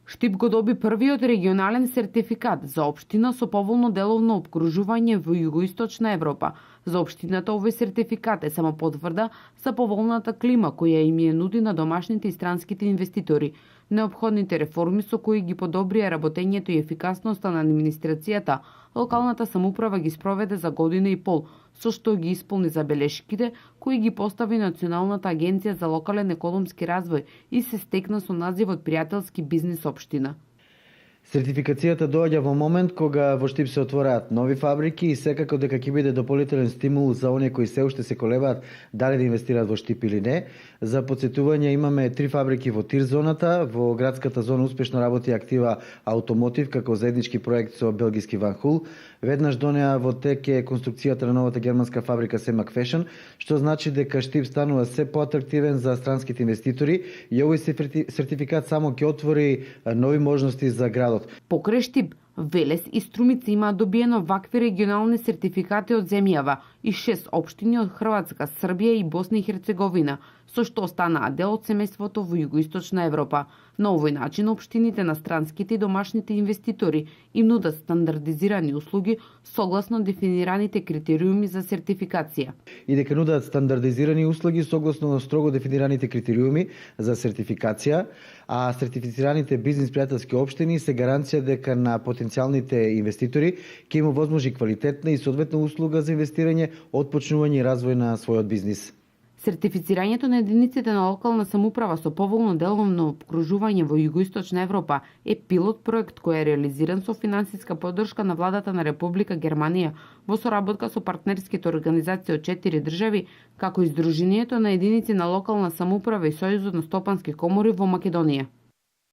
Штип го доби првиот регионален сертификат за општина со поволно деловно опкружување во југоисточна Европа. За општината овој сертификат е само потврда за поволната клима која им ја нуди на домашните и странските инвеститори. Неопходните реформи со кои ги подобрија работењето и ефикасноста на администрацијата, локалната самоуправа ги спроведе за година и пол, со што ги исполни забелешките кои ги постави Националната агенција за локален економски развој и се стекна со називот пријателски бизнис општина. Сертификацијата доаѓа во момент кога во Штип се отвораат нови фабрики и секако дека ќе биде дополнителен стимул за оние кои се уште се колебаат дали да инвестираат во Штип или не. За подсетување имаме 3 фабрики во ТИР зоната, во градската зона успешно работи Актива Automotive како заеднички проект со белгиски Van Hool. Веднаш до неа во тек е конструкцијата на новата германска фабрика Semak Fashion, што значи дека Штип станува се поатрактивен за странските инвеститори и овој сертификат само ќе отвори нови можности за градот. Покрај Штип, Велес и Струмица имаат добиено вакви регионални сертификати од земјава и 6 општини од Хрватска, Србија и Босна и Херцеговина, со што останаа дел од семејството во југоисточна Европа. На овој начин општините на странските и домашните инвеститори им нудат стандардизирани услуги согласно дефинираните критериуми за сертификација. И дека нудат стандардизирани услуги согласно строго дефинираните критериуми за сертификација, а сертифицираните бизнис пријателски општини се гаранција дека на потенцијалните инвеститори ќе има возможи квалитетна и соодветна услуга за инвестирање, отпочнување и развој на својот бизнис. Сертифицирањето на единиците на локална самоуправа со поволно деловно опкружување во југоисточна Европа е пилот проект кој е реализиран со финансиска поддршка на владата на Република Германија во соработка со партнерските организации од 4 држави, како и Сдруженијето на единици на локална самоуправа и Сојузот на стопански комори во Македонија.